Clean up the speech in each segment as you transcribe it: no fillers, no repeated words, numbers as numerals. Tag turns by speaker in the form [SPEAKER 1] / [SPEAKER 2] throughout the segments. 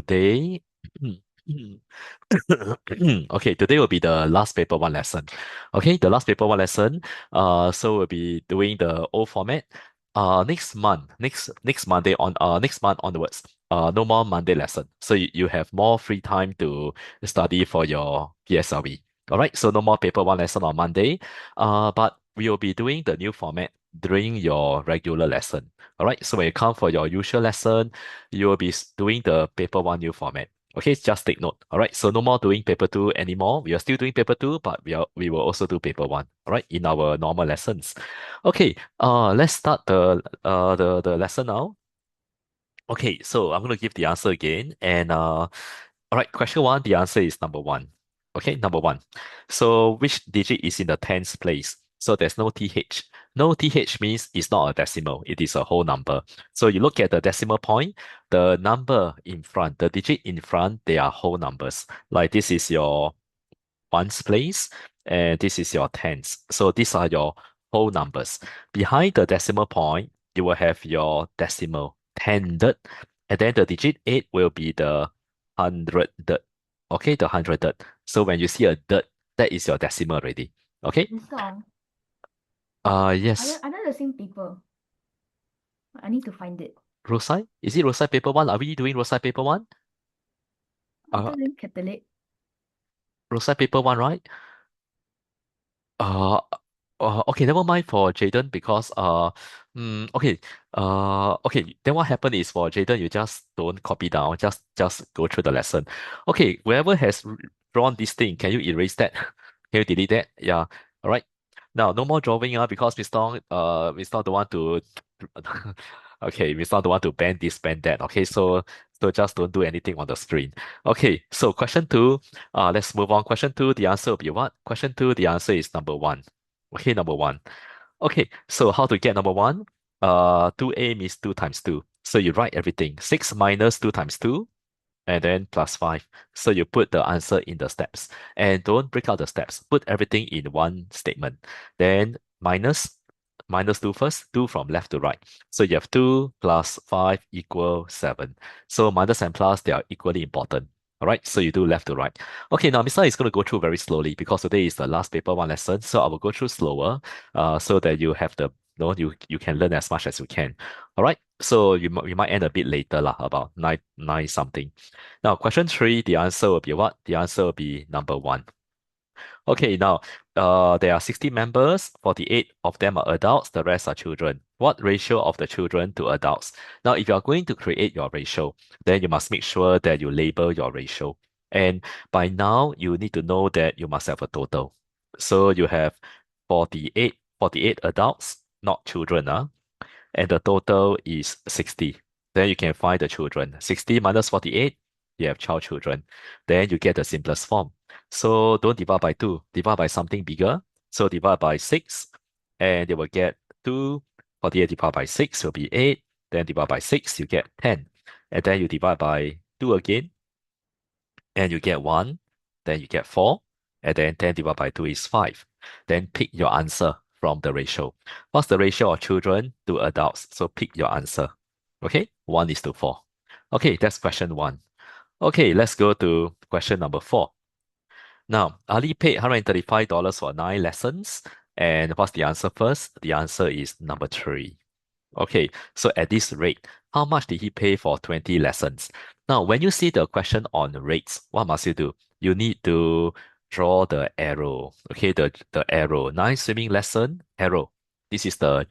[SPEAKER 1] today, okay, today will be the last paper one lesson. Okay, the last paper one lesson. So we'll be doing the old format. Next Monday on next month onwards. No more Monday lesson. So you have more free time to study for your PSLE. All right, so no more paper one lesson on Monday. But we will be doing the new format during your regular lesson. All right, so when you come for your usual lesson, you will be doing the paper one new format. Okay, just take note. All right, so no more doing paper two anymore. We are still doing paper two, but we will also do paper one. All right, in our normal lessons. Okay, let's start the lesson now. Okay, so I'm gonna give the answer again, and all right, question one. The answer is number one. Okay, number one. So which digit is in the tens place? So there's no th. No th means it's not a decimal. It is a whole number. So you look at the decimal point, the number in front, the digit in front, they are whole numbers. Like this is your ones place, and this is your tens. So these are your whole numbers. Behind the decimal point, you will have your decimal tenth, and then the digit 8 will be the hundredth. Okay, the hundredth. So when you see a dot, that is your decimal already. Okay.
[SPEAKER 2] This song.
[SPEAKER 1] Yes.
[SPEAKER 2] I know the same paper. I need to find it.
[SPEAKER 1] Rosyth? Is it Rosyth paper one? Are we doing Rosyth paper one?
[SPEAKER 2] I
[SPEAKER 1] Uh,
[SPEAKER 2] thought in Catholic.
[SPEAKER 1] Rosyth paper one, right? Uh, okay, never mind for Jaden because okay, okay. Then what happened is for Jaden, you just don't copy down, just go through the lesson. Okay, whoever has drawn this thing, can you erase that? Can you delete that? Yeah. All right. Now, no more drawing, because Miss Tong don't want to. Okay, Miss Tong don't want to ban this, ban that. Okay, so just don't do anything on the screen. Okay, so question two. Let's move on. Question two, the answer will be what? Question two, the answer is number one. Okay, number one. Okay, so how to get number one? 2a means 2 times 2. So you write everything. 6 minus 2 times 2, and then plus 5. So you put the answer in the steps. And don't break out the steps. Put everything in one statement. Then minus 2 first, 2 from left to right. So you have 2 plus 5 equal 7. So minus and plus, they are equally important. All right, so you do left to right. Okay, now Mr. is going to go through very slowly because today is the last paper one lesson. So I will go through slower, so that you have the you can learn as much as you can. All right, so you might end a bit later lah, about nine something. Now, question three, the answer will be what? The answer will be number one. Okay, now, there are 60 members, 48 of them are adults, the rest are children. What ratio of the children to adults? Now, if you are going to create your ratio, then you must make sure that you label your ratio. And by now, you need to know that you must have a total. So you have 48 adults, not children, and the total is 60. Then you can find the children. 60 minus 48, you have child children. Then you get the simplest form. So don't divide by 2, divide by something bigger. So divide by 6, and you will get 2. 48 divided by 6 will be 8. Then divide by 6, you get 10. And then you divide by 2 again, and you get 1. Then you get 4. And then 10 divided by 2 is 5. Then pick your answer from the ratio. What's the ratio of children to adults? So pick your answer. Okay, 1:4. Okay, that's question one. Okay, let's go to question number four. Now, Ali paid $135 for 9 lessons. And what's the answer first? The answer is number three. Okay, so at this rate, how much did he pay for 20 lessons? Now, when you see the question on rates, what must you do? You need to draw the arrow. Okay, the arrow. 9 swimming lesson, arrow. This is the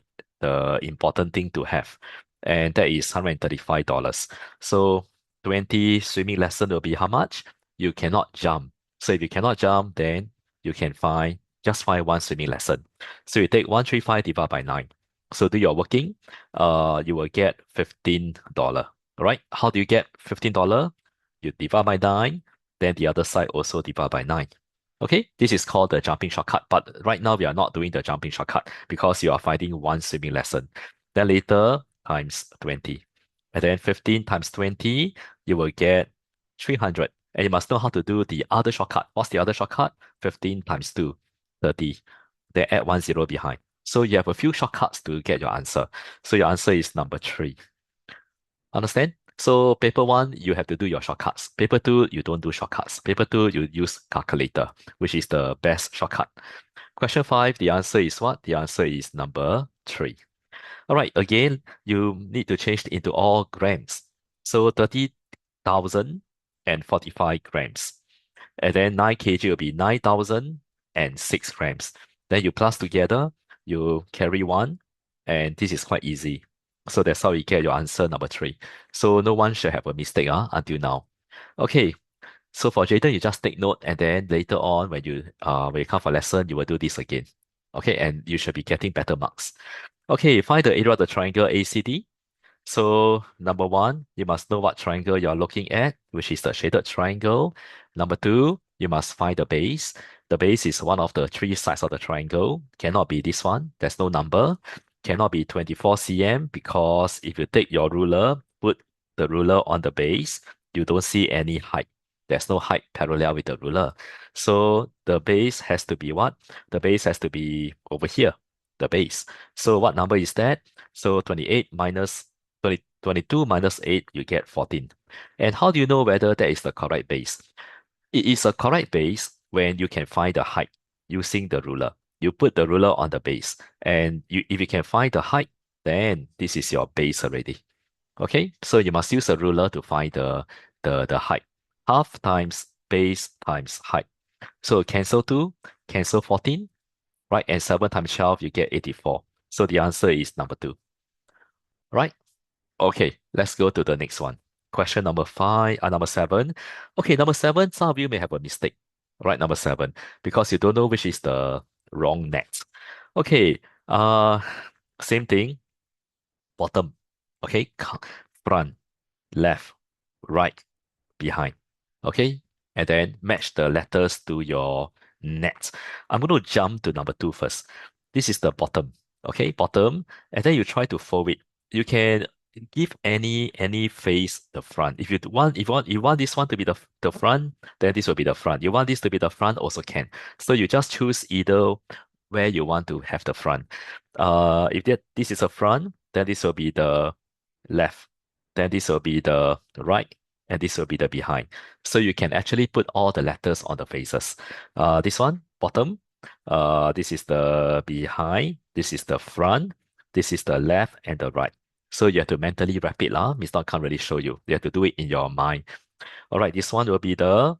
[SPEAKER 1] important thing to have. And that is $135. So 20 swimming lesson will be how much? You cannot jump. So if you cannot jump, then you can just find one swimming lesson. So you take 135 divided by 9. So do your working, you will get $15. All right. How do you get $15? You divide by 9, then the other side also divide by 9. Okay, this is called the jumping shortcut. But right now we are not doing the jumping shortcut because you are finding one swimming lesson. Then later times 20. And then 15 times 20, you will get 300. And you must know how to do the other shortcut. What's the other shortcut? 15 times 2, 30. Then add 10 behind. So you have a few shortcuts to get your answer. So your answer is number three. Understand? So paper one, you have to do your shortcuts. Paper two, you don't do shortcuts. Paper two, you use calculator, which is the best shortcut. Question five, the answer is what? The answer is number three. All right, again, you need to change it into all grams. So 30,045 grams. And then 9 kg will be 9,006 grams. Then you plus together, you carry one, and this is quite easy. So that's how you get your answer number three. So no one should have a mistake until now. Okay, so for Jaden, you just take note, and then later on when you come for lesson, you will do this again. Okay, and you should be getting better marks. Okay, find the area of the triangle ACD. So number one, you must know what triangle you're looking at, which is the shaded triangle. Number two, you must find the base. The base is one of the three sides of the triangle. Cannot be this one. There's no number. Cannot be 24 cm because if you take your ruler, put the ruler on the base, you don't see any height. There's no height parallel with the ruler. So the base has to be what? The base has to be over here, the base. So what number is that? So 28 minus 22 minus 8, you get 14. And how do you know whether that is the correct base? It is a correct base when you can find the height using the ruler. You put the ruler on the base, and if you can find the height, then this is your base already. Okay, so you must use a ruler to find the height. Half times base times height. So cancel 2, cancel 14, right? And 7 times 12, you get 84. So the answer is number 2. Right? Okay, let's go to the next one. Question number 7. Okay, number 7, some of you may have a mistake. Right, number 7, because you don't know which is the wrong net. Okay, same thing, bottom. Okay, front, left, right, behind. Okay, and then match the letters to your net. I'm going to jump to number 2 first. This is the bottom. Okay, bottom, and then you try to fold it. You can give any face the front. If you want this one to be the front, then this will be the front. You want this to be the front, also can. So you just choose either where you want to have the front. If this is a front, then this will be the left. Then this will be the right, and this will be the behind. So you can actually put all the letters on the faces. This one, bottom. This is the behind. This is the front. This is the left and the right. So you have to mentally wrap it. Mr. can't really show you. You have to do it in your mind. All right, this one will be the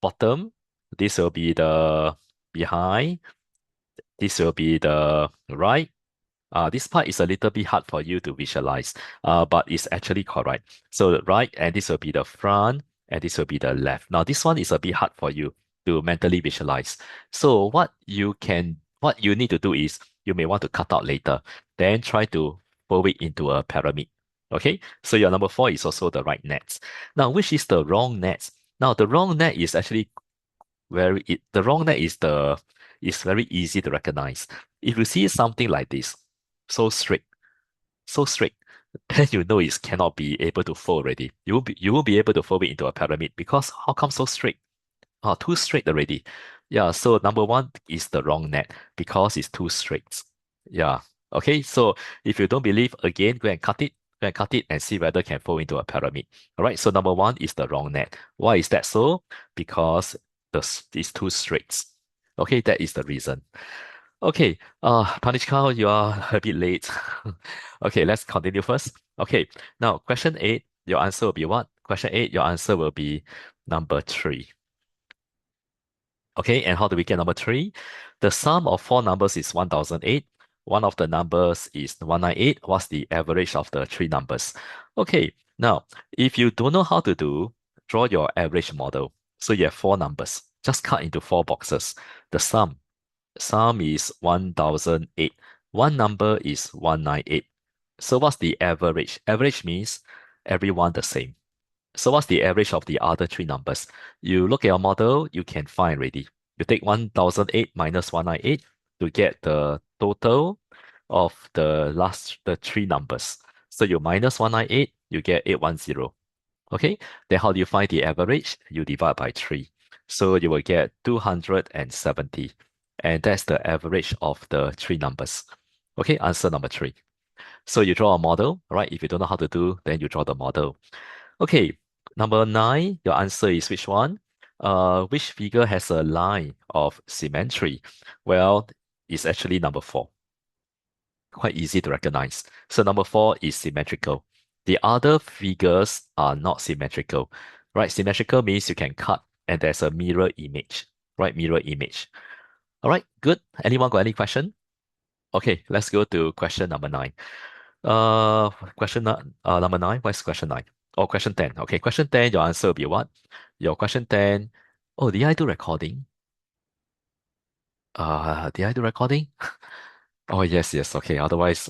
[SPEAKER 1] bottom. This will be the behind. This will be the right. This part is a little bit hard for you to visualize, but it's actually correct. So the right, and this will be the front, and this will be the left. Now this one is a bit hard for you to mentally visualize. So what you need to do is you may want to cut out later, then try to fold it into a pyramid. Okay, so your number 4 is also the right net. Now, which is the wrong net? Now, the wrong net is actually the wrong net is very easy to recognize. If you see something like this, so straight, so straight, then you know it cannot be able to fold already. You won't be able to fold it into a pyramid because how come so straight? Too straight already. Yeah, so number 1 is the wrong net because it's too straight. Yeah. Okay, so if you don't believe, again, go and cut it and see whether it can fold into a pyramid. All right, so number 1 is the wrong net. Why is that so? Because it's too straight. Okay, that is the reason. Okay, Panichka, you are a bit late. Okay, let's continue first. Okay, now question 8, your answer will be what? Question 8, your answer will be number 3. Okay, and how do we get number 3? The sum of 4 numbers is 1008. One of the numbers is 198. What's the average of the 3 numbers? Okay, now, if you don't know how to do, draw your average model. So you have 4 numbers. Just cut into 4 boxes. The sum is 1008. One number is 198. So what's the average? Average means everyone the same. So what's the average of the other 3 numbers? You look at your model, you can find already. You take 1008 minus 198 to get the total of the 3 numbers. So you minus 198, you get 810. Okay, then how do you find the average? You divide by 3. So you will get 270. And that's the average of the 3 numbers. Okay, answer number 3. So you draw a model, right? If you don't know how to do, then you draw the model. Okay, number nine, your answer is which one? Which figure has a line of symmetry? Well, it's actually number four. Quite easy to recognize. So number four is symmetrical. The other figures are not symmetrical, right? Symmetrical means you can cut and there's a mirror image, right? Mirror image. All right, good. Anyone got any question? Okay, let's go to question number nine. Number nine. What's question nine? Oh, question 10. Okay, question 10, your answer will be what? Your question 10. Oh, did I do recording? Did I do recording? Oh, yes, yes. Okay, otherwise,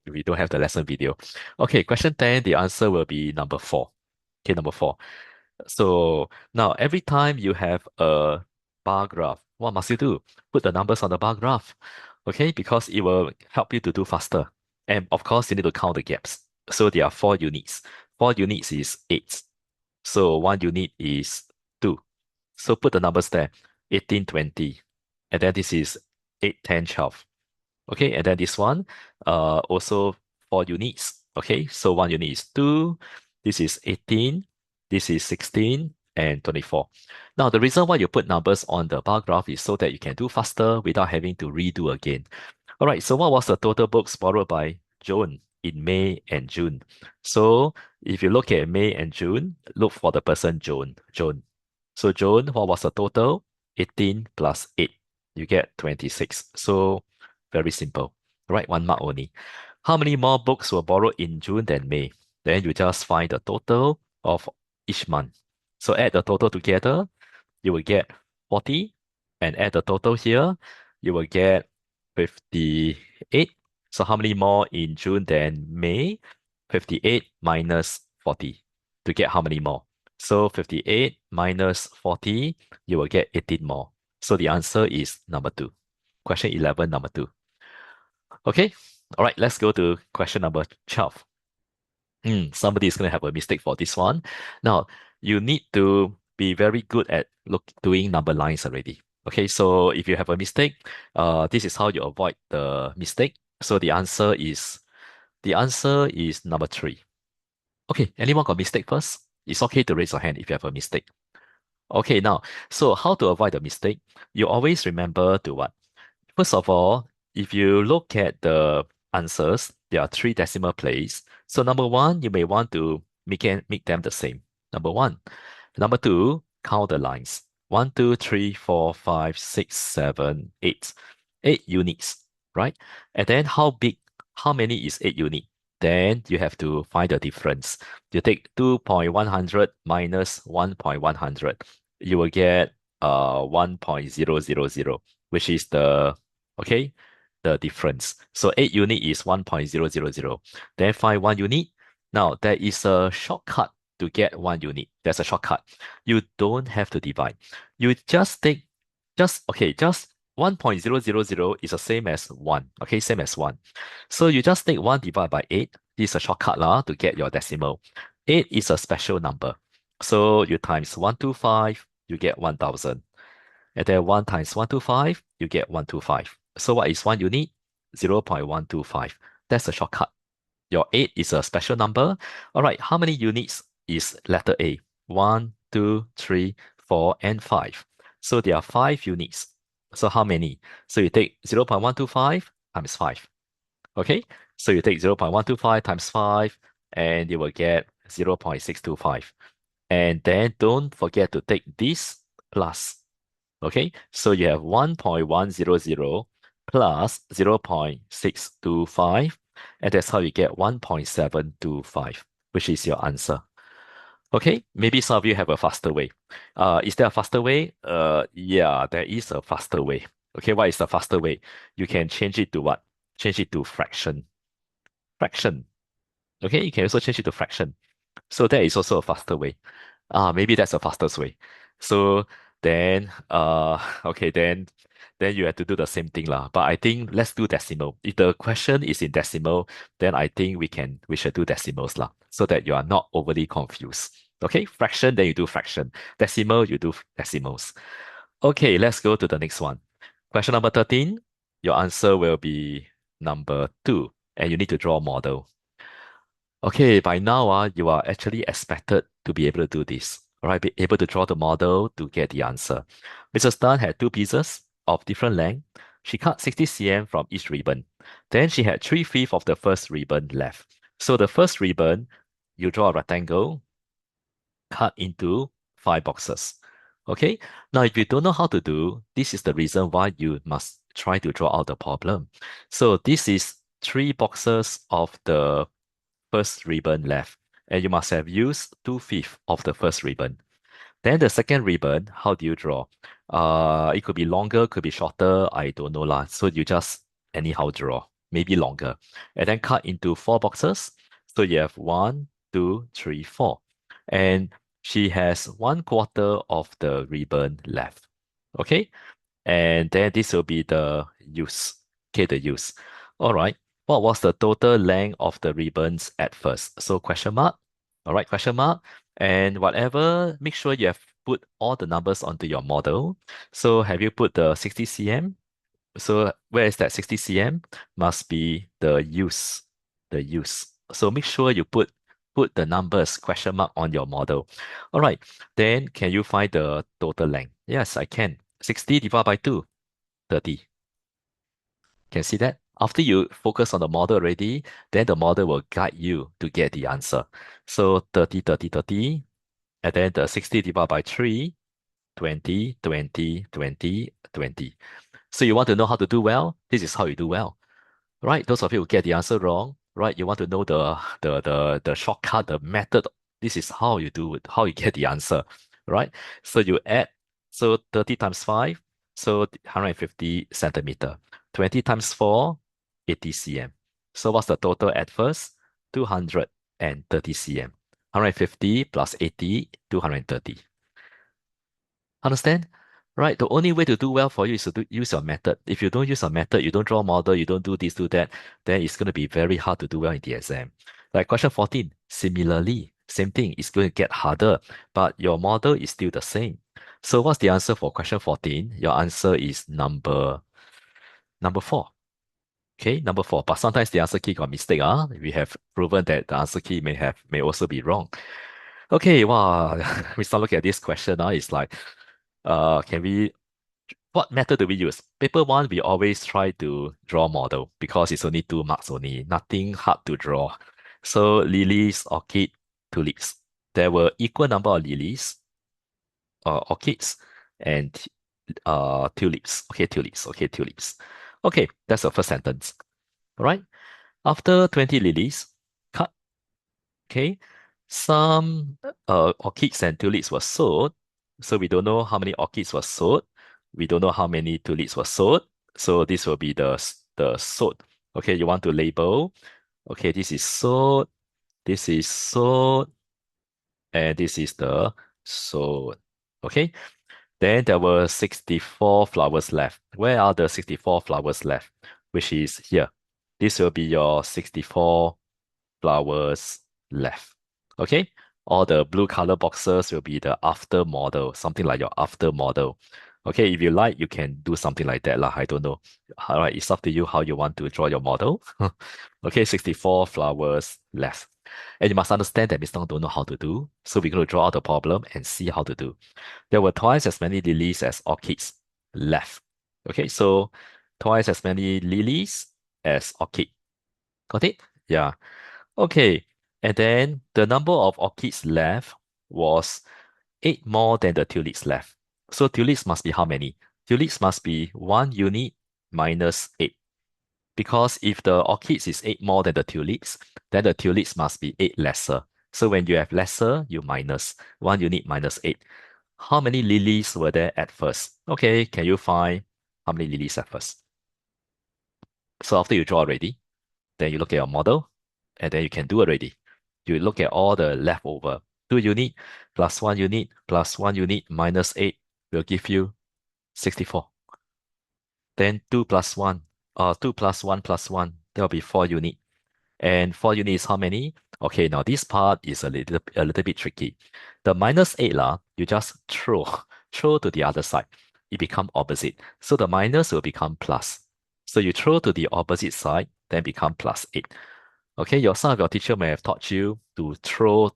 [SPEAKER 1] we don't have the lesson video. Okay, question 10, the answer will be number four. Okay, number four. So now every time you have a bar graph, what must you do? Put the numbers on the bar graph. Okay, because it will help you to do faster. And of course, you need to count the gaps. So there are 4 units. 4 units is 8. So 1 unit is 2. So put the numbers there. 18, 20. And then this is 8, 10, 12. Okay, and then this one, also 4 units. Okay, so 1 unit is 2. This is 18. This is 16 and 24. Now, the reason why you put numbers on the bar graph is so that you can do faster without having to redo again. All right, so what was the total books borrowed by Joan in May and June? So if you look at May and June, look for the person Joan. Joan. So Joan, what was the total? 18 plus 8. You get 26. So very simple. Right, 1 mark only. How many more books were borrowed in June than May? Then you just find the total of each month. So add the total together, you will get 40. And add the total here, you will get 58. So how many more in June than May? 58 minus 40 to get how many more? So 58 minus 40, you will get 18 more. So the answer is number 2. Question 11, number 2. Okay. All right, let's go to question number 12. Somebody is going to have a mistake for this one. Now, you need to be very good at doing number lines already. Okay, so if you have a mistake, this is how you avoid the mistake. So the answer is number 3. Okay, anyone got mistake first? It's okay to raise your hand if you have a mistake. Okay, now, so how to avoid the mistake? You always remember to what? First of all, if you look at the answers, there are 3 decimal places. So number one, you may want to make them the same. Number one. Number two, count the lines. 1, 2, 3, 4, 5, 6, 7, 8. 8 units, right? And then how many is 8 unit? Then you have to find the difference. You take 2.100 minus 1.100. You will get 1.000, which is the difference. So 8 unit is 1.000. Then find 1 unit. Now there is a shortcut to get 1 unit. There's a shortcut. You don't have to divide. You just take just 1.000 is the same as 1. Okay, same as 1. So you just take 1 divided by 8. This is a shortcut to get your decimal. 8 is a special number. So you times 125, you get 1000. And then 1 times 125, you get 125. So what is 1 unit? 0.125. That's a shortcut. Your 8 is a special number. All right, how many units is letter A? 1, 2, 3, 4, and 5. So there are 5 units. So how many? So you take 0.125 times 5. Okay, so you take 0.125 times 5, and you will get 0.625. And then don't forget to take this plus. Okay, so you have 1.100 plus 0.625, and that's how you get 1.725, which is your answer. Okay, maybe some of you have a faster way. Is there a faster way? Yeah, there is a faster way. Okay, what is the faster way? You can change it to what? Change it to fraction. Fraction. Okay, you can also change it to fraction. So that is also a faster way. Maybe that's the fastest way. So then, okay, then you have to do the same thing lah. But I think let's do decimal. If the question is in decimal, then I think we should do decimals lah, so that you are not overly confused. Okay, fraction, then you do fraction. Decimal, you do decimals. Okay, let's go to the next one. Question number 13. Your answer will be number 2. and you need to draw a model. Okay, by now, you are actually expected to be able to do this. All right, be able to draw the model to get the answer. Mrs. Tan had two pieces of different length. She cut 60 cm from each ribbon. Then she had 3/5 of the first ribbon left. So the first ribbon, you draw a rectangle, cut into five boxes. Okay, now if you don't know how to do, this is the reason why you must try to draw out the problem. So this is three boxes of the first ribbon left, and you must have used 2/5 of the first ribbon. Then the second ribbon, how do you draw? It could be longer, could be shorter, I don't know lah. So you just anyhow draw, maybe longer. And then cut into four boxes. So you have one, two, three, four. And she has 1/4 of the ribbon left. Okay? And then this will be the use. Okay, the use. All right. What was the total length of the ribbons at first? So question mark. All right, question mark. And whatever, make sure you have put all the numbers onto your model. So have you put the 60 cm? So where is that 60 cm? Must be the use. The use. So make sure you put the numbers question mark on your model. All right. Then can you find the total length? Yes, I can. 60 divided by 2, 30. Can see that? After you focus on the model already, then the model will guide you to get the answer. So 30, 30, 30, and then the 60 divided by 3, 20, 20, 20, 20. So you want to know how to do well? This is how you do well. Right? Those of you who get the answer wrong, right? You want to know the shortcut, the method. This is how you do it, how you get the answer. Right? So you add, so 30 times 5, so 150 centimeter. 20 times 4, 80 cm. So what's the total at first? 230 cm. 150 plus 80, 230. Understand? Right? The only way to do well for you is to use your method. If you don't use a method, you don't draw a model, you don't do this, do that, then it's going to be very hard to do well in the exam. Like question 14, similarly, same thing, it's going to get harder, but your model is still the same. So what's the answer for question 14? Your answer is number 4. Okay, number 4. But sometimes the answer key got mistake. We have proven that the answer key may also be wrong. Okay, wow. We start looking at this question now. It's like, can we what method do we use? Paper one, we always try to draw model because it's only 2 marks only, nothing hard to draw. So lilies, orchid, tulips. There were equal number of lilies, orchids, and tulips. Okay, tulips. Okay, tulips. Okay, that's the first sentence. All right. After 20 lilies, cut. Okay. Some orchids and tulips were sold. So we don't know how many orchids were sold. We don't know how many tulips were sold. So this will be the sold. Okay, you want to label. Okay, this is sold. This is sold. And this is the sold. Okay. Then there were 64 flowers left. Where are the 64 flowers left? Which is here. This will be your 64 flowers left. Okay? All the blue color boxes will be the after model, something like your after model. Okay, if you like, you can do something like that. I don't know. All right, it's up to you how you want to draw your model. Okay, 64 flowers left. And you must understand that Mr. Tong don't know how to do. So we're going to draw out the problem and see how to do. There were twice as many lilies as orchids left. Okay, so twice as many lilies as orchid. Got it? Yeah. Okay. And then the number of orchids left was 8 more than the tulips left. So tulips must be how many? Tulips must be 1 unit minus 8. Because if the orchids is 8 more than the tulips, then the tulips must be 8 lesser. So when you have lesser, you minus 1 unit minus 8. How many lilies were there at first? Okay, can you find how many lilies at first? So after you draw already, then you look at your model, and then you can do already. You look at all the leftover. 2 unit plus 1 unit plus 1 unit minus 8 will give you 64. Then 2 plus 1, 2 plus 1 plus 1, that will be 4 unit. And 4 unit is how many? Okay, now this part is a little bit tricky. The minus 8 you just throw to the other side. It become opposite. So the minus will become plus. So you throw to the opposite side, then become plus 8. Okay, some of your teacher may have taught you to throw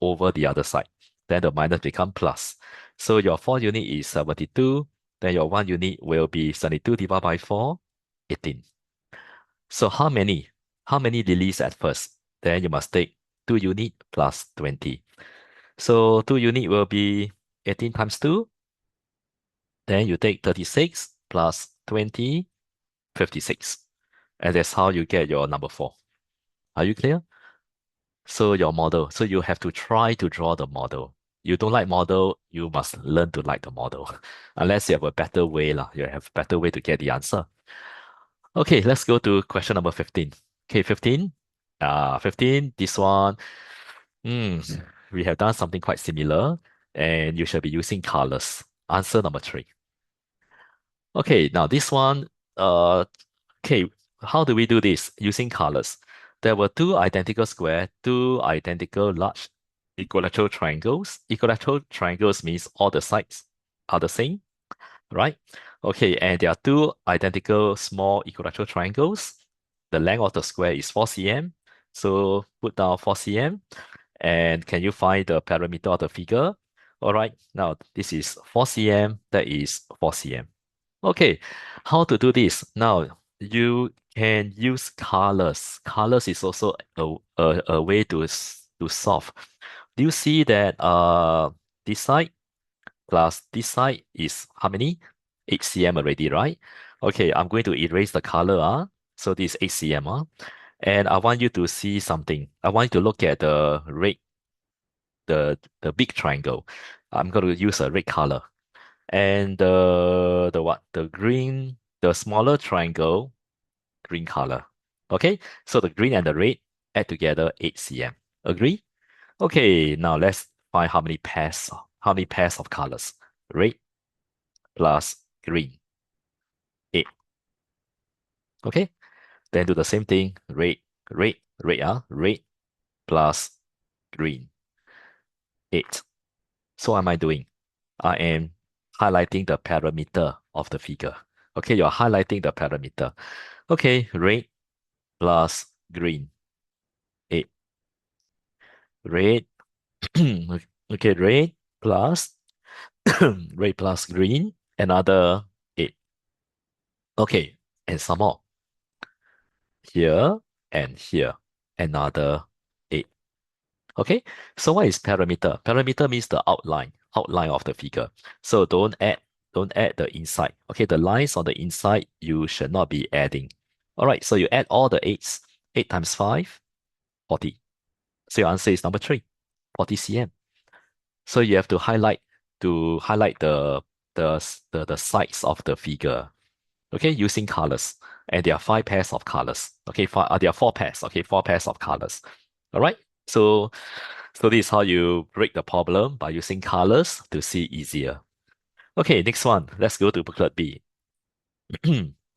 [SPEAKER 1] over the other side. Then the minus become plus. So your 4 unit is 72. Then your 1 unit will be 72 divided by 4, 18. So how many? How many lilies at first? Then you must take 2 unit plus 20. So 2 unit will be 18 times 2. Then you take 36 plus 20, 56. And that's how you get your number 4. Are you clear? So your model. So you have to try to draw the model. You don't like model, you must learn to like the model. Unless you have a better way, lah. You have a better way to get the answer. Okay, let's go to question number 15. Okay, 15. 15, this one. Hmm, we have done something quite similar, and you should be using colors. Answer number 3. Okay, now this one, okay, how do we do this? Using colors. There were two identical square, two identical large equilateral triangles. Equilateral triangles means all the sides are the same, right? Okay, and there are two identical small equilateral triangles. The length of the square is 4 cm. So put down 4 cm. And can you find the parameter of the figure? All right, now this is 4 cm, that is 4 cm. Okay, how to do this? Now, you can use colors. Colors is also a way to solve. Do you see that this side plus this side is how many? 8 cm already, right? Okay, I'm going to erase the color. So this is 8 cm. And I want you to see something. I want you to look at the red, the big triangle. I'm going to use a red color. And the what? The green, the smaller triangle, green color. Okay, so the green and the red add together 8 cm. Agree? Okay, now let's find how many pairs of colors. Red plus green, 8. Okay, then do the same thing. Red plus green, 8. So what am I doing? I am highlighting the parameter of the figure. Okay, you're highlighting the parameter. Okay, red plus green, 8. Red, okay, red plus red plus green, another 8. Okay, and some more. Here and here, another 8. Okay, so what is parameter? Parameter means the outline of the figure. So don't add the inside. Okay, the lines on the inside, you should not be adding. All right, so you add all the 8s. 8 times 5, 40. So your answer is number 3, 40 cm. So you have to highlight the sides of the figure. Okay, using colors. And there are 5 pairs of colors. Okay, there are 4 pairs. Okay, 4 pairs of colors. All right. So this is how you break the problem by using colors to see easier. Okay, next one. Let's go to booklet B.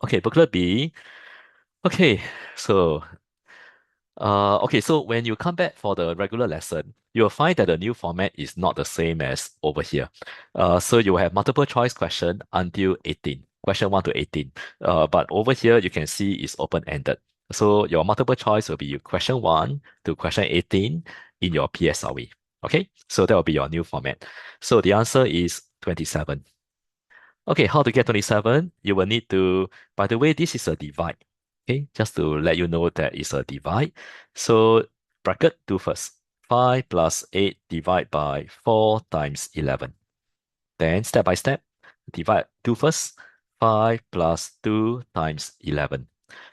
[SPEAKER 1] Okay, booklet B. Okay, so so when you come back for the regular lesson, you'll find that the new format is not the same as over here. So you have multiple choice question until 18, question 1 to 18. But over here, you can see it's open-ended. So your multiple choice will be question 1 to question 18 in your PSLE. Okay, so that will be your new format. So the answer is 27. Okay, how to get 27? You will need to, by the way, this is a divide. Okay, just to let you know that it's a divide. So bracket do first. 5 plus 8 divide by 4 times 11. Then step by step, divide do first. 5 plus 2 times 11.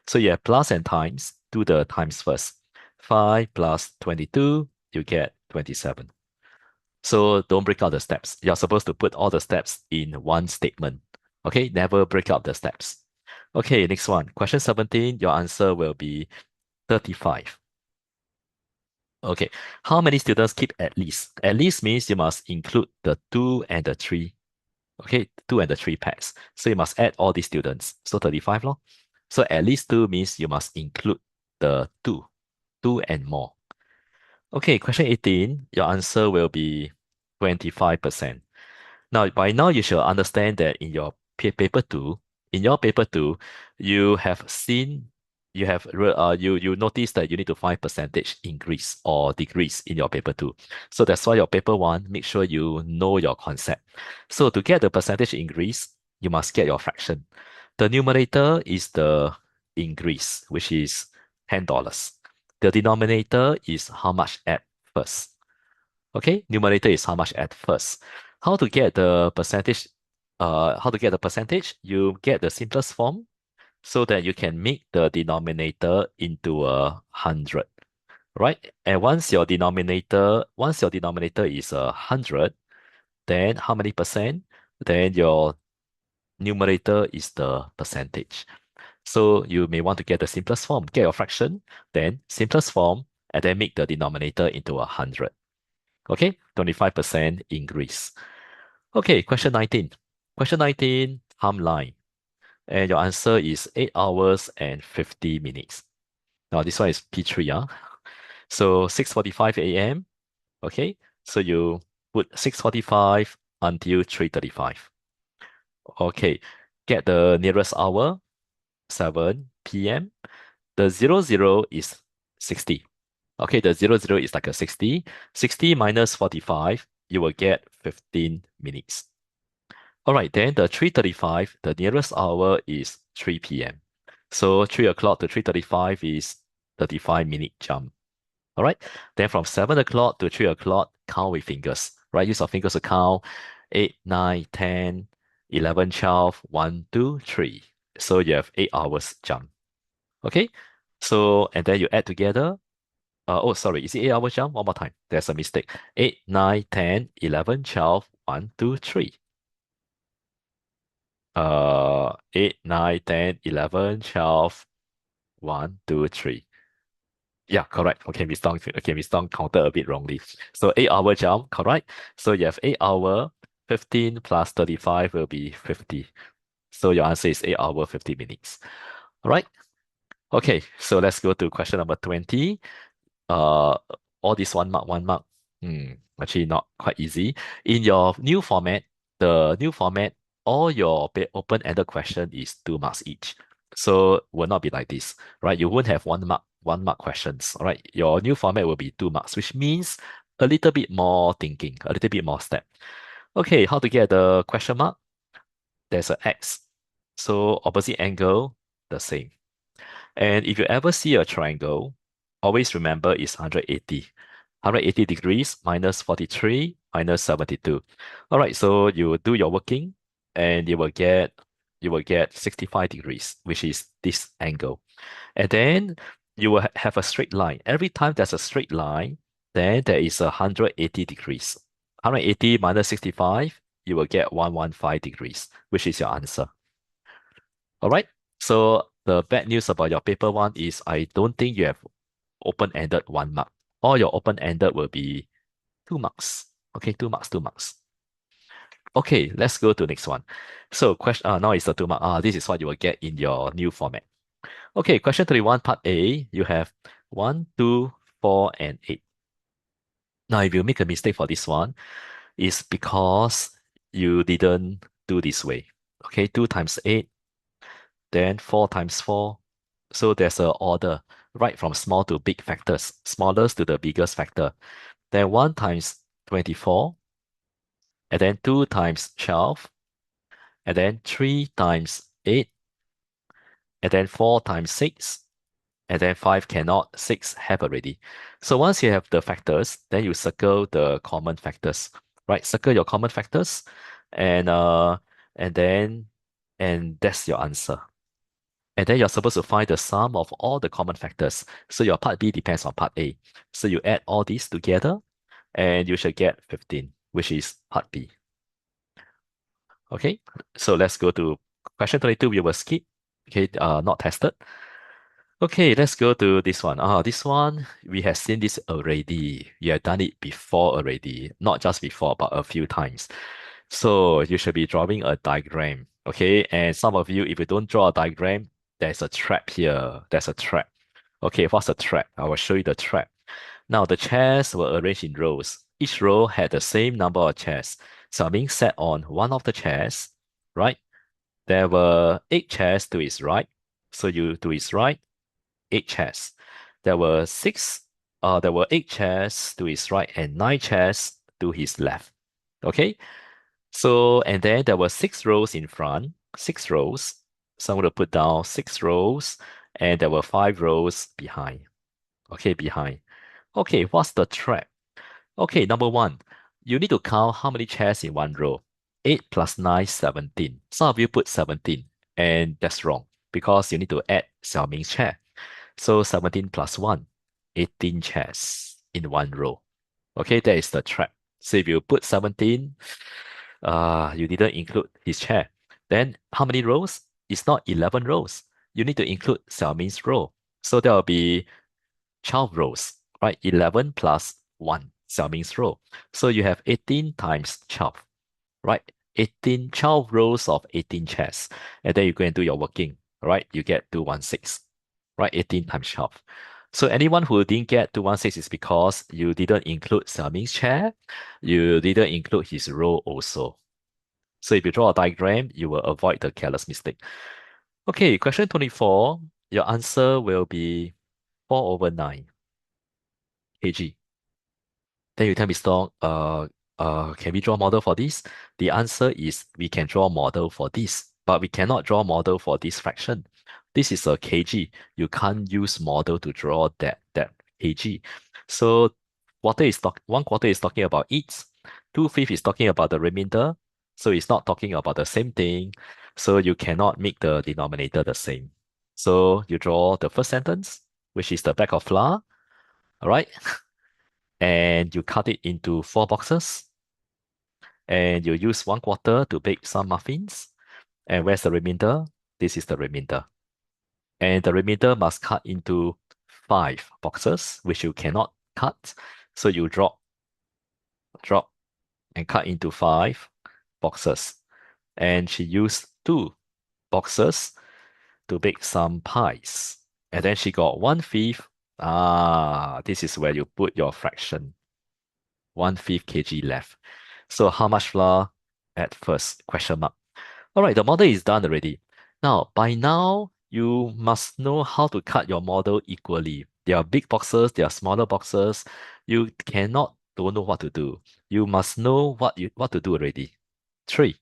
[SPEAKER 1] So you have plus and times, do the times first. 5 plus 22, you get 27. So don't break out the steps. You're supposed to put all the steps in one statement. Okay, never break out the steps. Okay, next one. Question 17, your answer will be 35. Okay, how many students keep at least? At least means you must include the 2 and the 3. Okay, 2 and the 3 pairs. So you must add all these students. So 35 lor. So at least 2 means you must include the 2 and more. Okay, question 18, your answer will be 25%. Now, by now, you should understand that in your paper 2, in your paper two, you have seen, you notice that you need to find percentage increase or decrease in your paper two. So that's why your paper one, make sure you know your concept. So to get the percentage increase, you must get your fraction. The numerator is the increase, which is $10. The denominator is how much at first. Okay, numerator is how much at first. How to get the percentage? How to get the percentage? You get the simplest form so that you can make the denominator into 100, right? And once your denominator is 100, then how many percent? Then your numerator is the percentage. So you may want to get the simplest form, get your fraction, then simplest form, and then make the denominator into 100. Okay, 25% increase. Okay, question 19. Question 19, timeline. And your answer is 8 hours and 50 minutes. Now this one is P3, yeah? So 6:45 a.m. Okay, so you put 6:45 until 3:35. Okay, get the nearest hour, 7 p.m. The 00 is 60. Okay, the 00 is like a 60. 60 minus 45, you will get 15 minutes. All right, then the 3:35, the nearest hour is 3 p.m. So 3 o'clock to 3:35 is 35-minute jump. All right, then from 7 o'clock to 3 o'clock, count with fingers, right? Use your fingers to count 8, 9, 10, 11, 12, 1, 2, 3. So you have 8 hours jump. Okay, so and then you add together. Oh, sorry, is it 8 hours jump? One more time. There's a mistake. 8, 9, 10, 11, 12, 1, 2, 3. 8, 9, 10, 11, 12, 1, 2, 3. Yeah, correct. Okay, Miss Tong counted a bit wrongly. So 8 hour jump, correct? So you have 8 hour, 15 plus 35 will be 50. So your answer is 8 hour, 50 minutes. All right. Okay, so let's go to question number 20. Uh, all this 1 mark, 1 mark. Actually not quite easy. In your new format, the new format, all your open-ended question is 2 marks each. So will not be like this, right? You won't have 1 mark, 1 mark questions. All right. Your new format will be 2 marks, which means a little bit more thinking, a little bit more step. Okay, how to get the question mark? There's an X. So opposite angle, the same. And if you ever see a triangle, always remember it's 180. 180 degrees minus 43 minus 72. All right, so you will do your working and you will get 65 degrees, which is this angle. And then you will have a straight line. Every time there's a straight line, then there is 180 degrees. 180 minus 65, you will get 115 degrees, which is your answer. All right. So the bad news about your paper one is I don't think you have open-ended 1 mark. All your open-ended will be 2 marks. Okay, 2 marks, 2 marks. Okay, let's go to next one. So question now is the 2 mark. This is what you will get in your new format. Okay, question 31, part A, you have 1, 2, 4, and 8. Now, if you make a mistake for this one, it's because you didn't do this way. Okay, 2 times 8, then 4 times 4. So there's a order, right from small to big factors, smallest to the biggest factor. Then 1 times 24, and then 2 times 12, and then 3 times 8, and then 4 times 6, and then 5 cannot, 6 have already. So once you have the factors, then you circle the common factors, right? Circle your common factors, and and then and that's your answer. And then you're supposed to find the sum of all the common factors. So your part B depends on part A. So you add all these together and you should get 15, which is part B. Okay, so let's go to question 22. We will skip. Okay, not tested. Okay, let's go to this one. This one, we have seen this already. You have done it before already. Not just before, but a few times. So you should be drawing a diagram. Okay, and some of you, if you don't draw a diagram, there's a trap here. There's a trap. Okay, what's a trap? I will show you the trap. Now, the chairs were arranged in rows. Each row had the same number of chairs. So I'm being sat on one of the chairs, right? There were 8 chairs to his right. So you to his right, 8 chairs. There were six, there were 8 chairs to his right and 9 chairs to his left. Okay. So, and then there were 6 rows in front, 6 rows. So I'm going to put down 6 rows, and there were 5 rows behind. Okay, behind. Okay, what's the track? Okay, number one, you need to count how many chairs in one row. 8 plus 9, 17. Some of you put 17, and that's wrong because you need to add Xiaoming's chair. So 17 plus 1, 18 chairs in one row. Okay, that is the track. So if you put 17, you didn't include his chair. Then how many rows? It's not 11 rows. You need to include Xiaoming's row. So there will be 12 rows, right? 11 plus 1, Xiaoming's row. So you have 18 times 12, right? 18, 12 rows of 18 chairs. And then you go and do your working, right? You get 216, right? 18 times 12. So anyone who didn't get 216 is because you didn't include Xiaoming's chair. You didn't include his row also. So if you draw a diagram, you will avoid the careless mistake. Okay, question 24. Your answer will be 4 over 9 kg. Then you tell me, Storm, can we draw model for this? The answer is we can draw model for this, but we cannot draw model for this fraction. This is a kg. You can't use model to draw that kg. So one quarter is talking about each. 2/5 is talking about the remainder. So it's not talking about the same thing. So you cannot make the denominator the same. So you draw the first sentence, which is the bag of flour. All right. And you cut it into 4 boxes, and you use one quarter to bake some muffins. And where's the remainder? This is the remainder. And the remainder must cut into 5 boxes, which you cannot cut. So you drop, and cut into 5 boxes. And she used 2 boxes to bake some pies. And then she got 1/5. This is where you put your fraction. 1/5 kg left. So how much flour at first? Question mark. All right, the model is done already. Now, by now, you must know how to cut your model equally. There are big boxes, there are smaller boxes. You cannot don't know what to do. You must know what to do already. 3,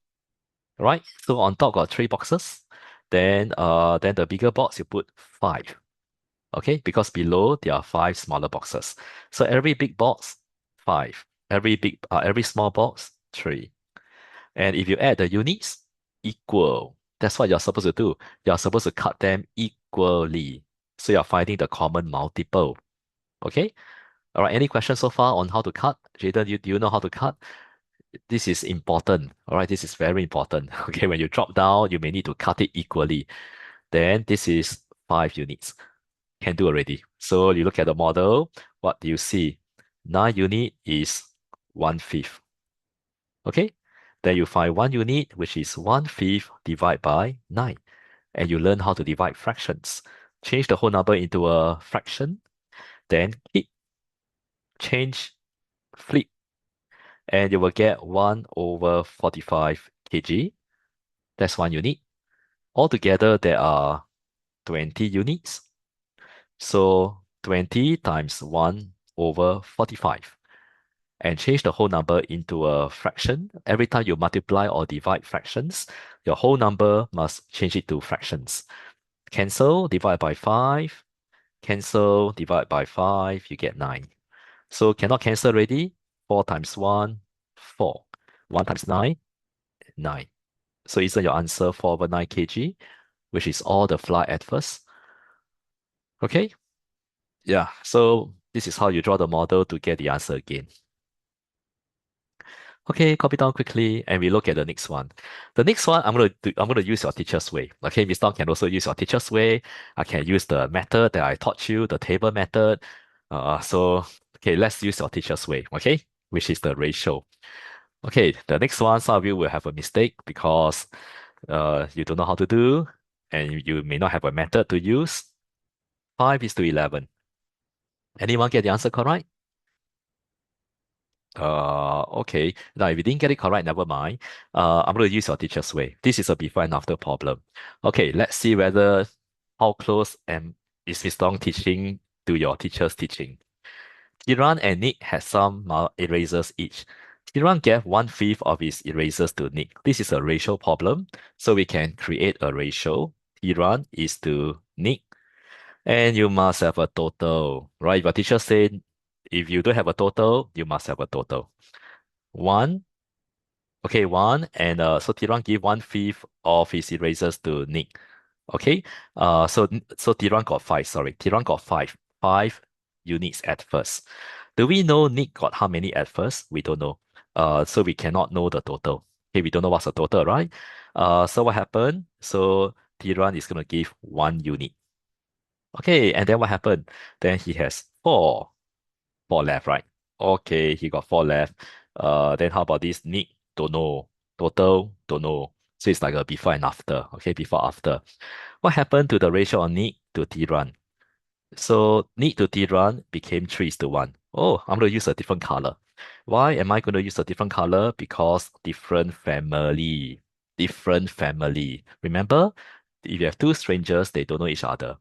[SPEAKER 1] right? So on top got 3 boxes. Then the bigger box you put 5. Okay, because below there are 5 smaller boxes. So every big box, 5. Every small box, 3. And if you add the units, equal. That's what you're supposed to do. You're supposed to cut them equally. So you're finding the common multiple. Okay? All right, any questions so far on how to cut? Jaden, do you know how to cut? This is important. All right, this is very important. Okay, when you drop down, you may need to cut it equally. Then this is 5 units. Can do already. So you look at the model, what do you see? 9 unit is 1/5. Okay? Then you find 1 unit, which is 1/5 divided by 9. And you learn how to divide fractions. Change the whole number into a fraction, then keep, change, flip, and you will get 1 over 45 kg. That's 1 unit. Altogether, there are 20 units. So 20 times 1 over 45. And change the whole number into a fraction. Every time you multiply or divide fractions, your whole number must change it to fractions. Cancel, divide by 5. Cancel, divide by 5, you get 9. So cannot cancel already. 4 times 1, 4. 1 times 9, 9. So isn't your answer 4 over 9 kg, which is all the flour at first? Okay? Yeah, so this is how you draw the model to get the answer again. Okay, copy down quickly, and we look at the next one. The next one, I'm gonna use your teacher's way. Okay, Miss Tong can also use your teacher's way. I can use the method that I taught you, the table method. Okay, let's use your teacher's way. Okay, which is the ratio. Okay, the next one, some of you will have a mistake because you don't know how to do, and you may not have a method to use. 5 is to 11. Anyone get the answer correct? Okay. Now, if you didn't get it correct, never mind. I'm going to use your teacher's way. This is a before and after problem. Okay, let's see whether how close is Miss Long teaching to your teacher's teaching. Kiran and Nick had some erasers each. Kiran gave 1/5 of his erasers to Nick. This is a ratio problem, so we can create a ratio. Kiran is to Nick, and you must have a total, right? If your teacher said if you don't have a total, you must have a total. One, okay, one, and so Tiran give 1/5 of his erasers to Nick. Okay, so Tiran got five. Sorry, Tiran got five units at first. Do we know Nick got how many at first? We don't know. So we cannot know the total. Okay, we don't know what's the total, right? So what happened? So Tiran is gonna give 1 unit. Okay, and then what happened? Then he has four left, right? Okay, he got four left. Then how about this? Nick, don't know. Total, don't know. So it's like a before and after. Okay, before, after. What happened to the ratio of Nick to T-run? So Nick to T-run became 3:1. Oh, I'm going to use a different color. Why am I going to use a different color? Because different family. Different family. Remember, if you have two strangers, they don't know each other.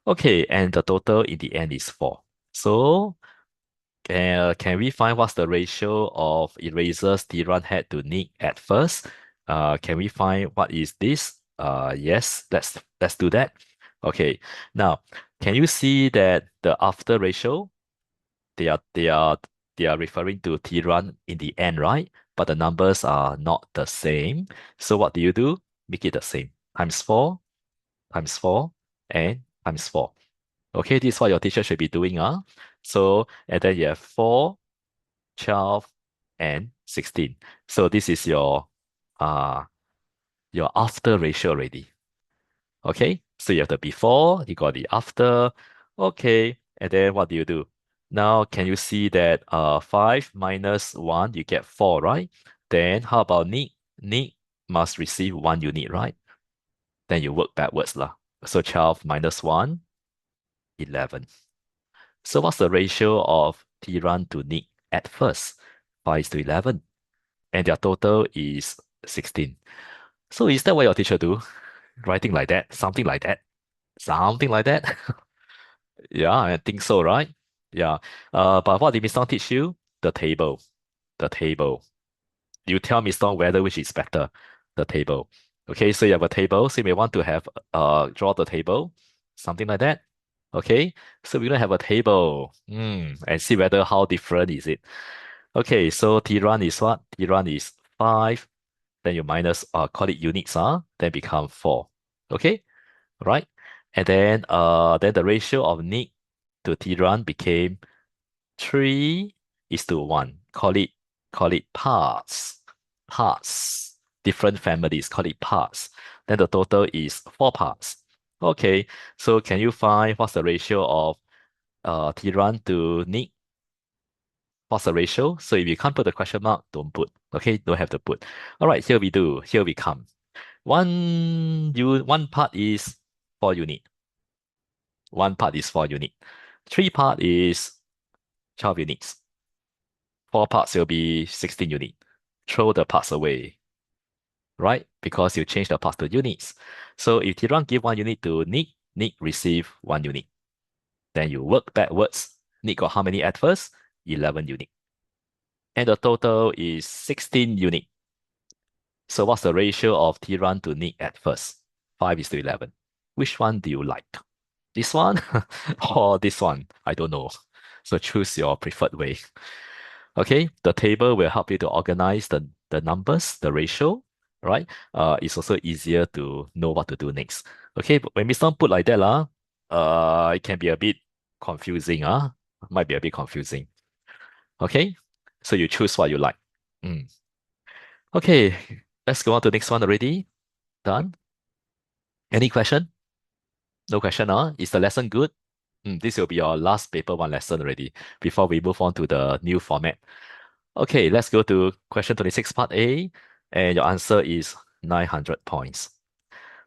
[SPEAKER 1] Okay, and the total in the end is 4. So can we find what's the ratio of erasers Tiran had to Nick at first? Can we find what is this? Yes, let's do that. Okay. Now, can you see that the after ratio, they are they are they are referring to Tiran in the end, right? But the numbers are not the same. So what do you do? Make it the same. Times 4, and times 4. Okay, this is what your teacher should be doing, So, and then you have 4, 12, and 16. So this is uh your after ratio already. Okay, so you have the before, you got the after. Okay, and then what do you do? Now, can you see that 5 minus 1, you get 4, right? Then how about Nick? Nick must receive 1 unit, right? Then you work backwards lah. So 12 minus 1, 11. So what's the ratio of Tiran to Nick at first? 5:11. And their total is 16. So is that what your teacher do? Writing like that? Something like that? Something like that? Yeah, I think so, right? Yeah. But what did Miss Tong teach you? The table. The table. You tell Miss Tong whether which is better. The table. Okay, so you have a table. So you may want to have draw the table. Something like that. Okay. So we're gonna have a table. And see whether how different is it. Okay, so T1 is what? T1 is 5. Then you minus call it units, then become 4. Okay, right? And then the ratio of Nick to Tiran became 3:1. Call it parts. Parts. Different families, call it parts. Then the total is 4 parts. Okay, so can you find what's the ratio of Tiran to Nick? What's the ratio? So if you can't put the question mark, don't put. Okay, don't have to put. All right, here we do. Here we come. One part is 4 unit. One part is 4 unit. 3 part is 12 units. 4 parts will be 16 unit. Throw the parts away, right? Because you change the parts to units. So if Tiran give 1 unit to Nick, Nick receive 1 unit. Then you work backwards. Nick got how many at first? 11 unit. And the total is 16 unit. So what's the ratio of Tiran to Nick at first? 5:11. Which one do you like? This one or this one? I don't know. So choose your preferred way. Okay, the table will help you to organize the numbers, the ratio, right? It's also easier to know what to do next. Okay, but when Mr. put like that, it can be a bit confusing, might be a bit confusing. Okay, so you choose what you like. Mm. Okay, let's go on to the next one already. Done. Any question? No question, Is the lesson good? This will be your last paper 1 lesson already before we move on to the new format. Okay, let's go to question 26, part A, and your answer is 900 points.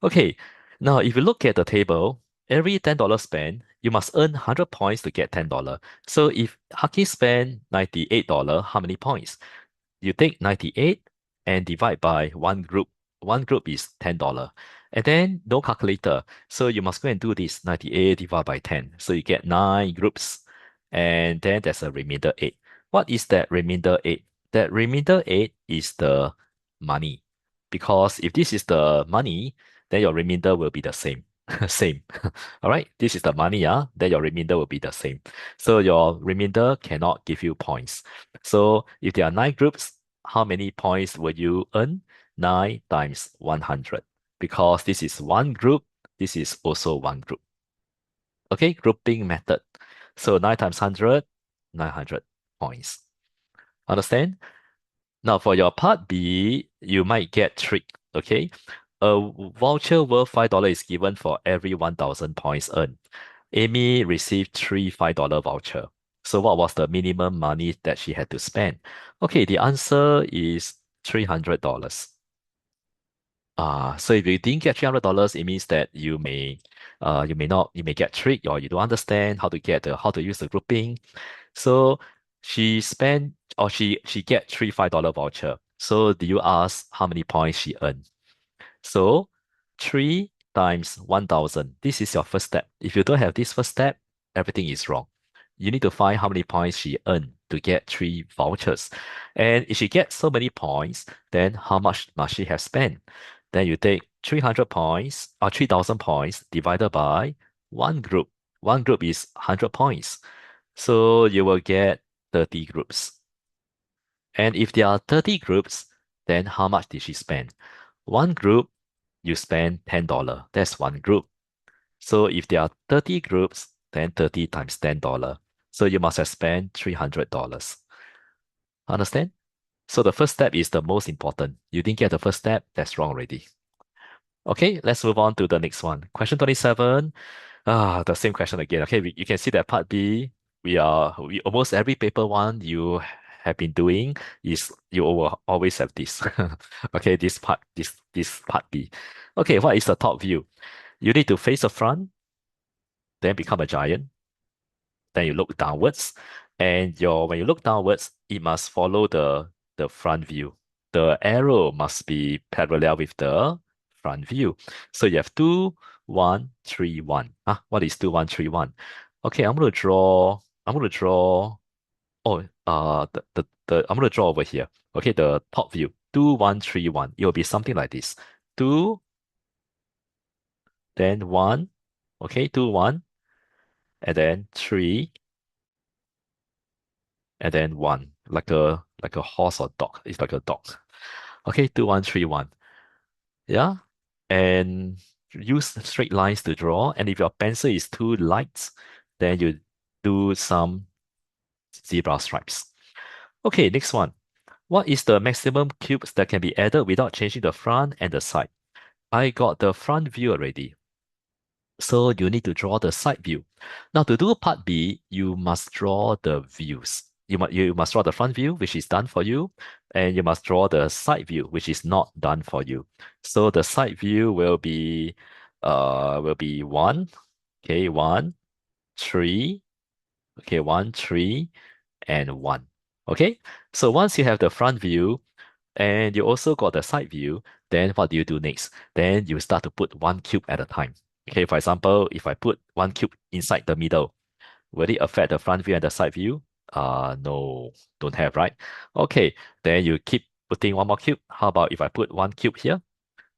[SPEAKER 1] Okay, now if you look at the table, every $10 spent, you must earn 100 points to get $10. So if Haki spent $98, how many points? You take 98 and divide by one group. One group is $10. And then no calculator. So you must go and do this 98 divided by 10. So you get 9 groups. And then there's a remainder 8. What is that remainder 8? That remainder 8 is the money. Because if this is the money, then your remainder will be the same. Same. All right. This is the money, then your remainder will be the same. So your remainder cannot give you points. So if there are 9 groups, how many points will you earn? 9 times 100. Because this is one group, this is also one group. Okay, grouping method. So 9 times 100, 900 points. Understand? Now for your part B, you might get tricked. Okay, a voucher worth $5 is given for every 1,000 points earned. Amy received three $5 voucher. So what was the minimum money that she had to spend? Okay, the answer is $300. So if you didn't get $300, it means that you may get tricked or you don't understand how to use the grouping. So she spent or she get three $5 voucher. So do you ask how many points she earned? So 3 times 1,000. This is your first step. If you don't have this first step, everything is wrong. You need to find how many points she earned to get three vouchers. And if she gets so many points, then how much must she have spent? Then you take 300 points or 3,000 points divided by one group. One group is 100 points. So you will get 30 groups. And if there are 30 groups, then how much did she spend? One group, you spend $10. That's one group. So if there are 30 groups, then 30 times $10. So you must have spent $300. Understand? So the first step is the most important. You didn't get the first step, that's wrong already. Okay, let's move on to the next one. Question 27. The same question again. Okay, you can see that part B, we almost every paper one you have been doing is you will always have this. Okay, this part B. Okay, what is the top view? You need to face the front, then become a giant. Then you look downwards, and when you look downwards, it must follow the front view. The arrow must be parallel with the front view. So you have 2, 1, 3, 1. What is 2, 1, 3, 1? Okay, I'm gonna draw. Oh, I'm gonna draw over here. Okay, the top view. 2, 1, 3, 1. It will be something like this. 2, then 1. Okay, 2, 1, and then 3, and then 1, like a horse or dog. It's like a dog. Okay, 2, 1, 3, 1. Yeah, and use straight lines to draw. And if your pencil is too light, then you do some zebra stripes. Okay, next one. What is the maximum cubes that can be added without changing the front and the side? I got the front view already. So you need to draw the side view. Now to do part B, you must draw the views. You must draw the front view, which is done for you, and you must draw the side view, which is not done for you. So the side view will be 1, okay, 1, 3, okay, 1, 3, and 1. Okay, so once you have the front view and you also got the side view, then what do you do next? Then you start to put one cube at a time. Okay, for example, if I put one cube inside the middle, will it affect the front view and the side view? No, don't have, right? Okay, then you keep putting one more cube. How about if I put one cube here?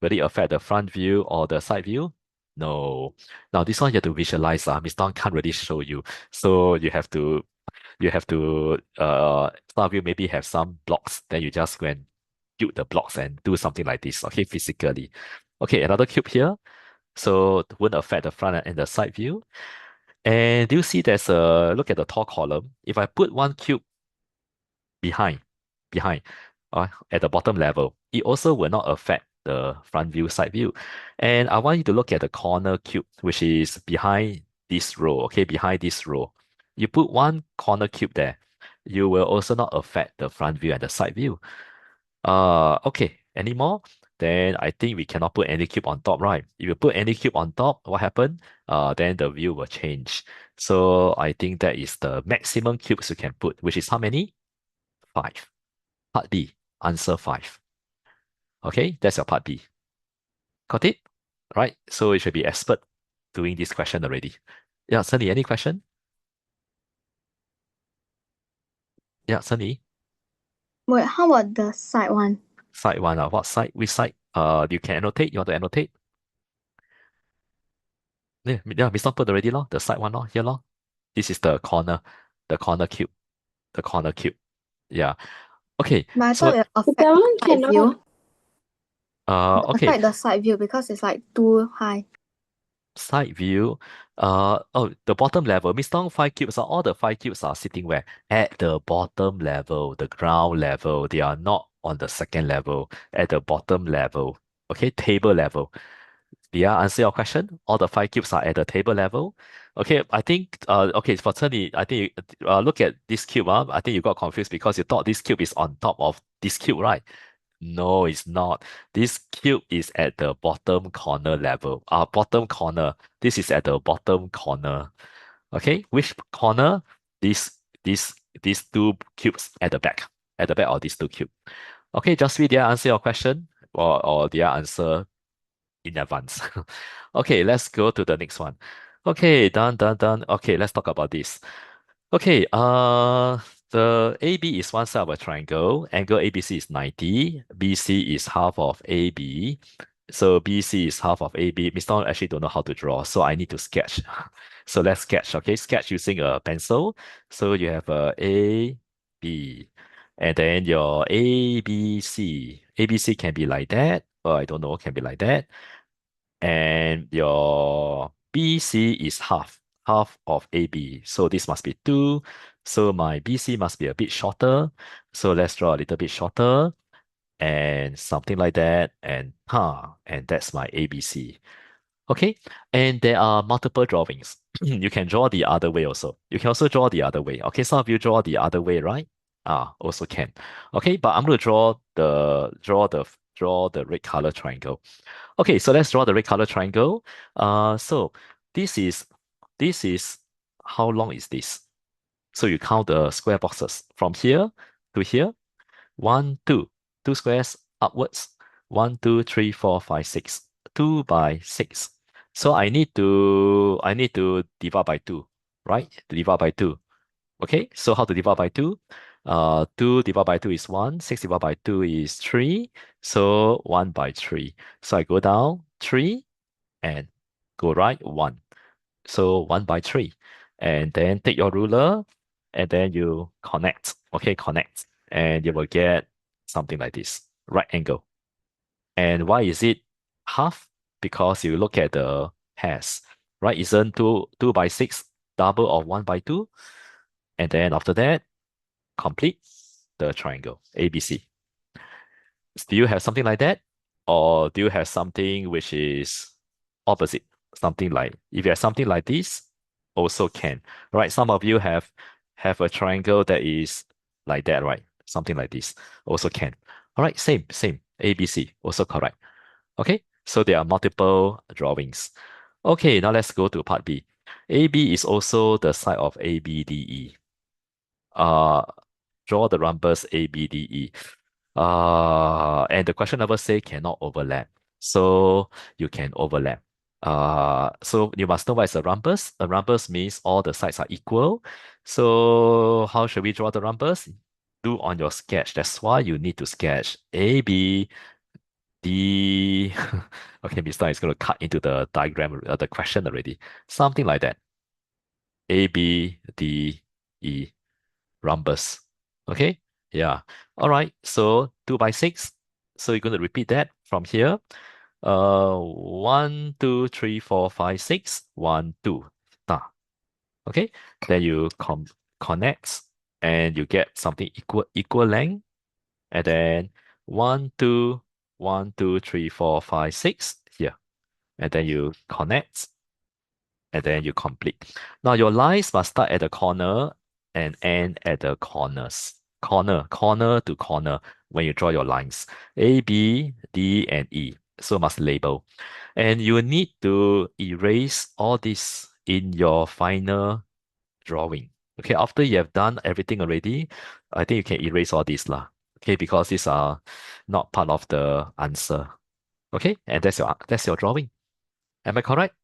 [SPEAKER 1] Will it affect the front view or the side view? No. Now this one you have to visualize. Miss Dawn can't really show you. So some of you maybe have some blocks, then you just go and build the blocks and do something like this, okay, physically. Okay, another cube here. So it won't affect the front and the side view. And do you see look at the tall column. If I put one cube behind, behind, at the bottom level, it also will not affect the front view, side view. And I want you to look at the corner cube, which is behind this row, okay, behind this row. You put one corner cube there, you will also not affect the front view and the side view. Okay, any more? then I think we cannot put any cube on top, right? If you put any cube on top, what happened? Then the view will change. So I think that is the maximum cubes you can put, which is how many? Five. Part B, answer five. Okay, that's your part B. Got it? Right? So you should be expert doing this question already. Yeah, Sunny, any question? Yeah, Sunny.
[SPEAKER 3] Wait, how about the side one?
[SPEAKER 1] Side one. What side? Which side? You can annotate. You want to annotate? Yeah, Miss Long put already, lor. The side one, lor. Here, lor. This is the corner cube, the corner cube. Yeah. Okay.
[SPEAKER 3] But I
[SPEAKER 1] So,
[SPEAKER 3] thought it
[SPEAKER 4] But
[SPEAKER 3] affect
[SPEAKER 4] that one
[SPEAKER 3] side view.
[SPEAKER 4] cannot.
[SPEAKER 1] okay.
[SPEAKER 3] Affect the side view because it's like too high.
[SPEAKER 1] Side view. The bottom level. Miss Long, five cubes. All the five cubes are sitting where? At the bottom level, the ground level. They are not on the second level. At the bottom level. Okay, table level. Did I answer your question? All the five cubes are at the table level. Okay, I think okay, for Tony, I think look at this cube. I think you got confused because you thought this cube is on top of this cube, right? No, it's not. This cube is at the bottom corner level. Bottom corner. This is at the bottom corner. Okay, which corner? This this these two cubes at the back. At the back of these two cubes. Okay, Jasvi, did I answer your question? Or did I answer in advance? Okay, let's go to the next one. Okay, done. Okay, let's talk about this. Okay, the AB is one side of a triangle. Angle ABC is 90. BC is half of AB. So BC is half of AB. Mr. Tong actually don't know how to draw, so I need to sketch. So let's sketch, okay? Sketch using a pencil. So you have A, B, and then your ABC. ABC can be like that, or I don't know, can be like that. And your BC is half of AB. So this must be 2. So my BC must be a bit shorter. So let's draw a little bit shorter and something like that. And that's my ABC. Okay. And there are multiple drawings. You can draw the other way also. You can also draw the other way. Okay, some of you draw the other way, right? Also can. Okay, but I'm going to draw the red color triangle. Okay, so let's draw the red color triangle. So this is this is how long is this? So you count the square boxes from here to here. One, two, two squares upwards. One, two, three, four, five, six. 2 by 6. So I need to divide by 2, right? To divide by 2. Okay, so how to divide by 2? 2 divided by 2 is 1. 6 divided by 2 is 3. So 1 by 3. So I go down 3 and go right 1. So 1 by 3. And then take your ruler and then you connect. Okay, connect. And you will get something like this. Right angle. And why is it half? Because you look at the hairs, right? Isn't 2 by 6 double of 1 by 2? And then after that, complete the triangle ABC. Do you have something like that? Or do you have something which is opposite? Something like, if you have something like this, also can. Right? Some of you have a triangle that is like that, right? Something like this. Also can. All right, same. ABC, also correct. Okay, so there are multiple drawings. Okay, now let's go to part B. AB is also the side of ABDE. Uh, draw the rhombus ABDE. And the question number say cannot overlap. So you can overlap. So you must know what is a rhombus. A rhombus means all the sides are equal. So how should we draw the rhombus? Do on your sketch. That's why you need to sketch A, B, D. Okay, Mr. is going to cut into the diagram, the question already. Something like that. A, B, D, E, rhombus. Okay, yeah. All right, so 2 by 6. So you're going to repeat that from here. 1, 2, 3, 4, 5, 6. 1, 2. Ah. Okay, then you connect and you get something equal length. And then 1, 2, 1, 2, 3, 4, 5, 6 here. And then you connect and then you complete. Now your lines must start at the corner and end at the corners. corner to corner when you draw your lines. A, B, D, and E. So must label. And you need to erase all this in your final drawing. Okay, after you have done everything already, I think you can erase all this lah. Okay, because these are not part of the answer. Okay, and that's your drawing. Am I correct?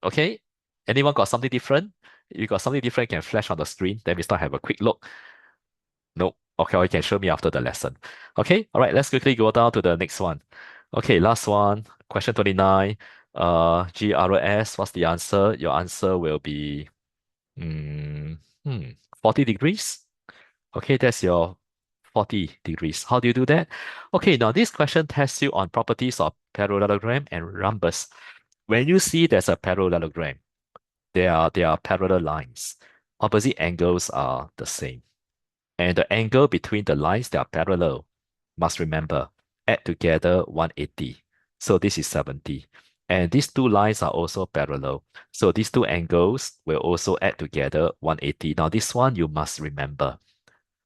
[SPEAKER 1] Okay. Anyone got something different? You got something different, can flash on the screen. Then we start have a quick look. Nope. Okay, or you can show me after the lesson. Okay, all right, let's quickly go down to the next one. Okay, last one, question 29. GRS, what's the answer? Your answer will be mm, hmm, 40 degrees. Okay, that's your 40 degrees. How do you do that? Okay, now this question tests you on properties of parallelogram and rhombus. When you see there's a parallelogram, there are parallel lines. Opposite angles are the same. And the angle between the lines that are parallel, must remember, add together 180. So this is 70. And these two lines are also parallel. So these two angles will also add together 180. Now this one you must remember.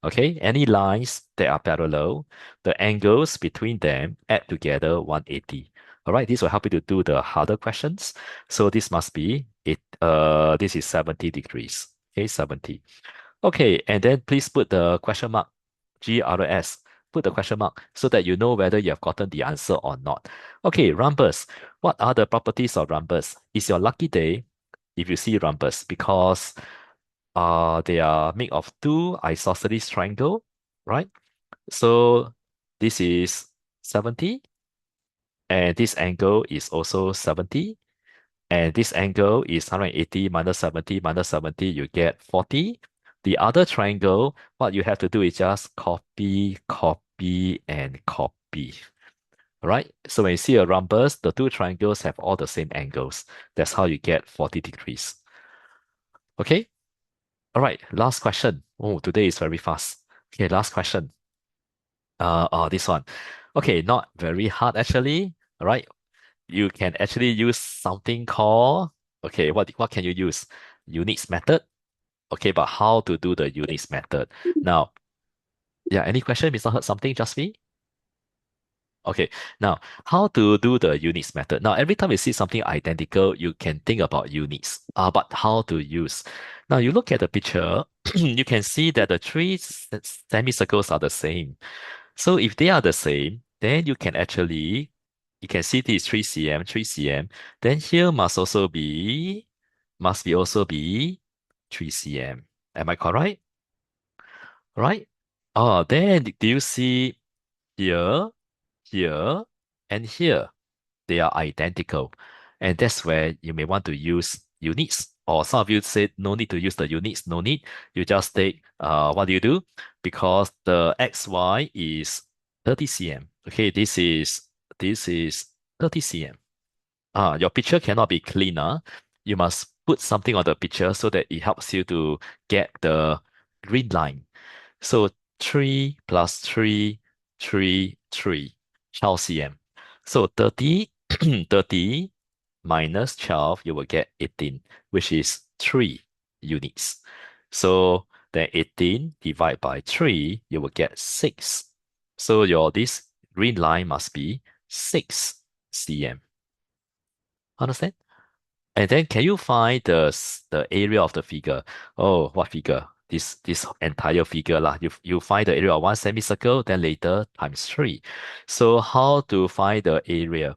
[SPEAKER 1] Okay, any lines that are parallel, the angles between them add together 180. All right, this will help you to do the harder questions. So this must be it. This is 70 degrees. Okay, 70. Okay, and then please put the question mark, GRS. Put the question mark so that you know whether you have gotten the answer or not. Okay, rhombus. What are the properties of rhombus? It's your lucky day if you see rhombus because they are made of two isosceles triangle, right? So this is 70, and this angle is also 70, and this angle is 180 minus 70 minus 70, you get 40. The other triangle, what you have to do is just copy, copy, and copy. All right? So when you see a rhombus, the two triangles have all the same angles. That's how you get 40 degrees. Okay? All right, last question. Oh, today is very fast. Okay, last question. This one. Okay, not very hard actually. All right. You can actually use something called, okay, what can you use? Units method. Okay, but how to do the units method? Now, yeah, any question? Mr. Heard something, just me? Okay, now how to do the units method? Now, every time you see something identical, you can think about units. But how to use? Now, you look at the picture, you can see that the three semicircles are the same. So if they are the same, then you can see this 3 cm, 3 cm. Then here must be also be 3 cm. Am I correct? Right? Oh, then do you see here, here, and here? They are identical. And that's where you may want to use units. Or some of you said no need to use the units, no need. You just take what do you do? Because the XY is 30 cm. Okay, this is 30 cm. Your picture cannot be cleaner. You must put something on the picture so that it helps you to get the green line. So 3 plus 3, 3, 3, 12 cm. So 30, 30 minus 12, you will get 18, which is 3 units. So then 18 divided by 3, you will get 6. So this green line must be 6 cm. Understand? And then can you find the area of the figure? Oh, what figure? This entire figure lah. You find the area of one semicircle, then later times 3. So how to find the area?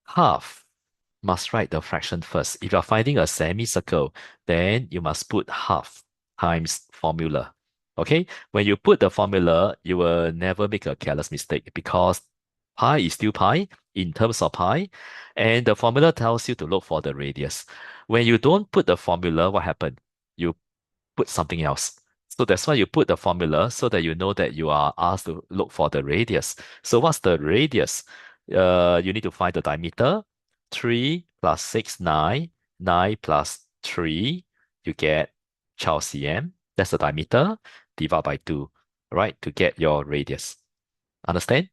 [SPEAKER 1] Half must write the fraction first. If you're finding a semicircle, then you must put half times formula. Okay? When you put the formula, you will never make a careless mistake because pi is still pi in terms of pi, and the formula tells you to look for the radius. When you don't put the formula, what happened? You put something else. So that's why you put the formula so that you know that you are asked to look for the radius. So what's the radius? You need to find the diameter. 3 plus 6, 9. 9 plus 3, you get 12 cm. That's the diameter. Divide by 2, right, to get your radius. Understand?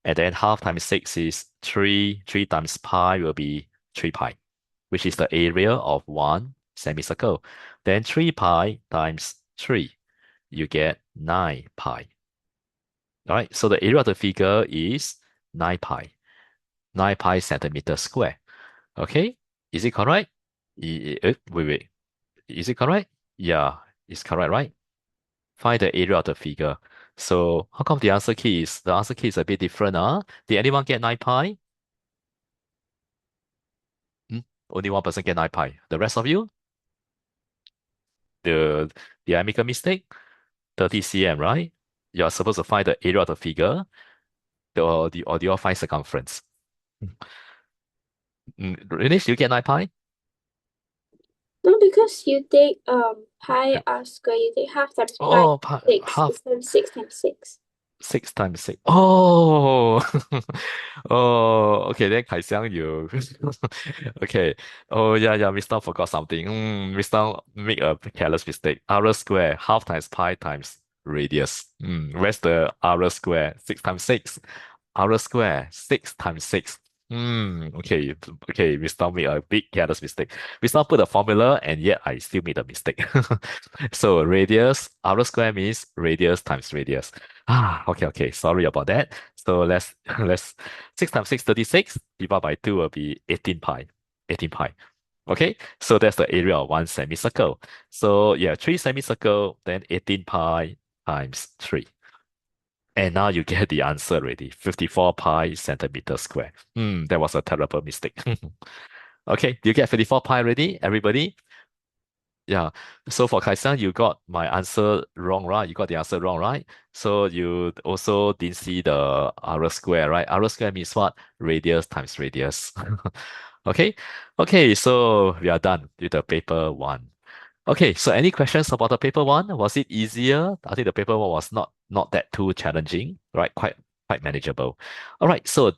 [SPEAKER 1] And then half times 6 is 3. 3 times pi will be 3 pi, which is the area of one semicircle. Then 3 pi times 3. you get 9 pi. All right, so the area of the figure is 9 pi. 9 pi centimeter square. Okay, is it correct? Wait. Is it correct? Yeah, it's correct, right? Find the area of the figure. So how come the answer key is a bit different, huh? Did anyone get 9 pi? Hmm? Only one person get 9 pi. The rest of you? The Did I make a mistake? 30 cm, right? You're supposed to find the area of the figure, or do you all find circumference? Rinesh, you get 9 pi?
[SPEAKER 4] No, because you take pi
[SPEAKER 1] Yeah.
[SPEAKER 4] r square, you take half times pi
[SPEAKER 1] Oh,
[SPEAKER 4] six.
[SPEAKER 1] half
[SPEAKER 4] It's times 6 times 6.
[SPEAKER 1] 6 times 6. Oh, oh, okay. Then Kai Xiang, you okay. Oh, yeah. Mr. forgot something. Mr. make a careless mistake. R square, half times pi times radius. Where's the R square? 6 times 6. R square, 6 times 6. Okay. Mr. made a big careless mistake. Mr. put a formula, and yet I still made a mistake. So radius, R square means radius times radius. Okay. Sorry about that. So let's 6 times 6, 36. Divided by 2 will be 18 pi. 18 pi. Okay, so that's the area of one semicircle. So yeah, 3 semicircle, then 18 pi times 3. And now you get the answer already. 54 pi centimeter square. That was a terrible mistake. Okay, you get 54 pi already, everybody? Yeah. So for Kaisang, you got my answer wrong, right? You got the answer wrong, right? So you also didn't see the R square, right? R square means what? Radius times radius. Okay. Okay, so we are done with the paper one. Okay, so any questions about the paper one? Was it easier? I think the paper one was not that too challenging, right? Quite manageable. All right, so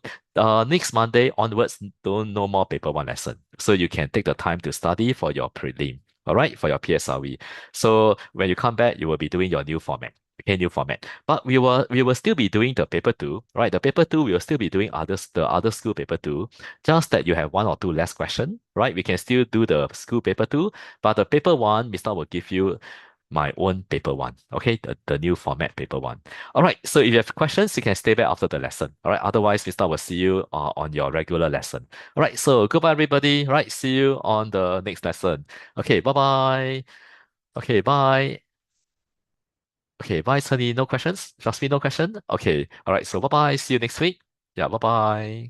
[SPEAKER 1] next Monday onwards, don't no more paper one lesson. So you can take the time to study for your prelim. All right, for your PSLE. So when you come back, you will be doing your new format. Okay, new format. But we will still be doing the paper two, right? The paper two, we will still be doing the other school paper two. Just that you have one or two less question, right? We can still do the school paper two, but the paper one, Mr. will give you my own paper one. Okay, the new format paper one. All right. So if you have questions, you can stay back after the lesson. All right. Otherwise, Mr. will see you on your regular lesson. All right. So goodbye, everybody. All right. See you on the next lesson. Okay. Bye bye. Okay. Bye. Okay. Bye, Sunny. No questions. Jasmine, no question. Okay. All right. So bye bye. See you next week. Yeah. Bye bye.